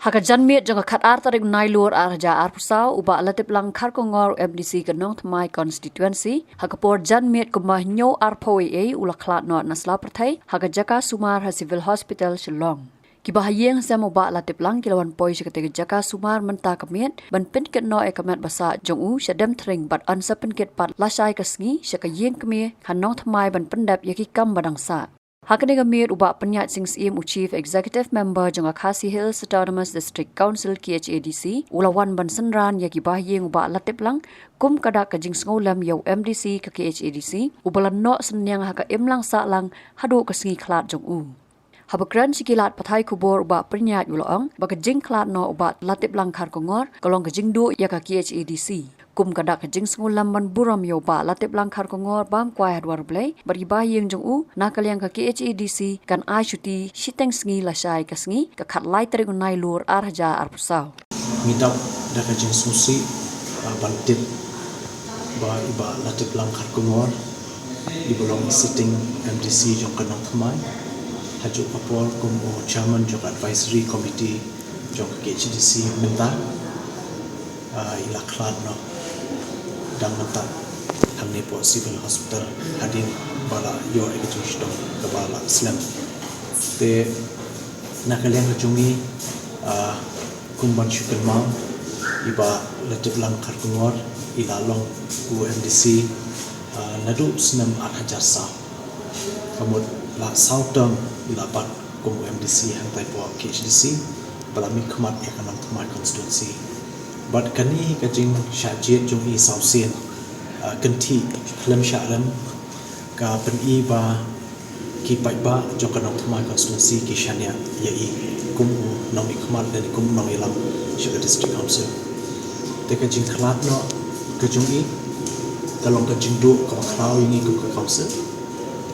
Haka janmiet jangka khatar tarik nai luar arja arpusau uba Latiplang Kharkongor MDC ke Nongtrei constituency haka por janmiet kumah nyo arpoi ulaklat no nasla perthai haka jaka sumar ha civil hospital Shillong. Kibahayeng sama uba Latiplang kilawan poi sekete jaka sumar menta kemiet ban pinket no ekamet basa jongu syadem tring bat ansa pinket pat lasai ke Sngi syaka yeng kemie han Nongtrei ban pendap yaki kam badangsa. Hakane gamir uba penyat sing sim chief executive member janga Khasi Hills Autonomous District Council KHADC ulawan ban senran yaki bahyeng uba Latiplang kum kada kajing Sngewlem yau MDC ke KHADC ubalan no senyang haka imlang salang hadu ke Sngi klat jong u. Habakran sikilat pathai kubor uba penyat uloong baka jing klat no uba Latiplang Kharkongor kolong kajing du yaka KHADC. Kum kada kajing Sngewlem man buram yo ba Latiplang Kharkongor bam kwai hadwar blai bari bahyeng jong u nakaliang ka KHADC kan ai Shuti Shiteng Sngi lasai ka Sngi ka khat lai tarik nai lur arja arpusau midap da kajing susi bantit ba iba Latiplang Kharkongor ibolong sitting MDC jong kanong thamai haju apor kum o chairman jong advisory committee jong KHADC minta ila klan no dan mentak kami po civil hospital hadin bala yo ekajung ke bala Sngewlem te nakaliang kajungi kumban syukur mau iba Latiplang Kharkongor ilalong ku MDC nadu senam hajar sa kamut la sautam ila bat kum MDC hantai po KHADC bala mi khamat ekanang thamai constituency But kani kajing syajiat jung i sausin kenti lem syalem ka pen i ba ki pai ba jong kanong thamai constituency ki syania yai kum nong ikmat dan kum nong ilam syaka district council te kajing khalat no kajung i talong kajing du ka khrau ini kum council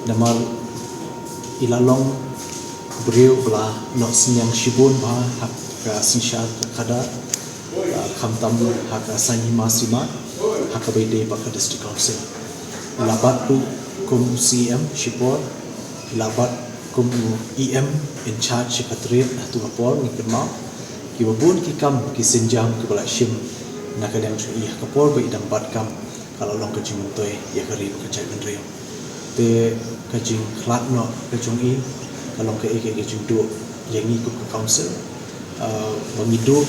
namal ilalong beriu bla no sinyang shibun ba hak ka sinsha kada khamtam haka sanima sima haka baide baka district council labat tu kum CM shipor labat kum EM in charge secretariat tu apor ni kema ki babun ki kam ki sinjam ki bala shim nakaliang chu i kapor ba idam bat kam kalau long kajing toy ya kari ka chai benre te kajing khlat no kajung i kalau ke kajing du yangi ku council bangidu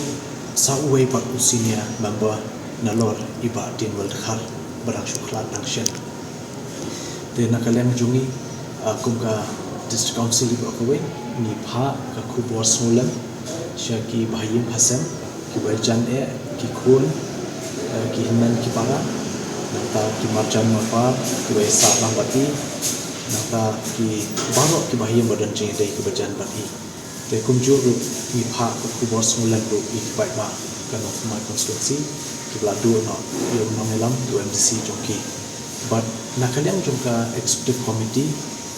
Sauway pat usinya member nalor iba din world khar barang syuklat action te nakaliang jungi kumka district council iba kawe ni pha ka khubor Sngewlem syaki bahayim hasem ki bajan ki khun ki hinan ki para nata ki marjan mapa ki wesa bangati nata ki barok ki bahayim badan jeng dei ki bajan bati te kumju ru mi pha ku bor Sngewlem ru i bai ba kan of my constituency ki bla do no yo nongelam do MDC jongki but nakaliang jongka executive committee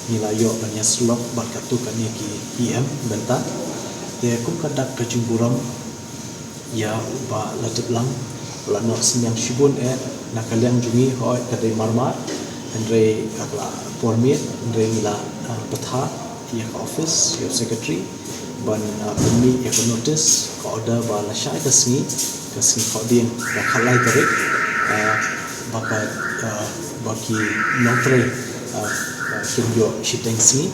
nila yo banya slok bat katu kan ki EM benta te kum kadak kajing buram ya ba Latiplang bla no sinyang shibun nakaliang jungi hoi kadai marmar andre akla formit andre nila patha ya office your secretary ban pemi ya notice ko order ba la syai ka Sngi ko din ba khalai tarik baka baki Nongtrei Kyrwoh Shiteng Sngi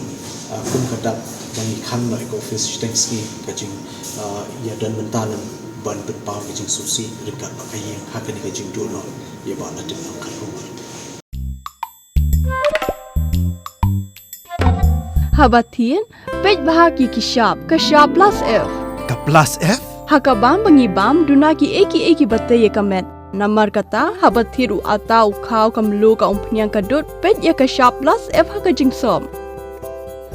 kum kadak bani khan no office Shiteng Sngi kajing ya dan mentalan ban berpau kajing susi dekat bakayeng hakani kajing du no ya ba la Latiplang Kharkongor Habatin pej bahagi kishap kashap plus F ka plus F hakabam bangi bam dunaki eki batte yekamet namar kata habathiru atau khau kamlu ka umpnyang kadut pej ya kashap plus F hakajing som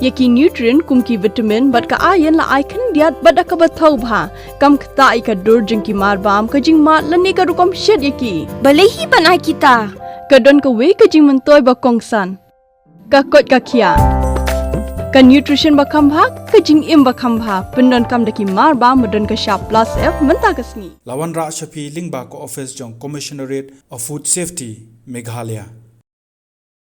yaki nutrient kumki vitamin bat ka iron la icon diat bada ka bathau bha kam khta ikadur jingki mar bam kajing mat lani ka rukom shed yaki balehi banai kita kadon ka we kajing mentoy ba kongsan ka kot ka khia ka nutrition bakam bha kajing im bakam bha pendon kam daki mar ba modon ka sharp plus F menta ka Sngi lawan ra shapi lingba ko office jong commissionerate of food safety Meghalaya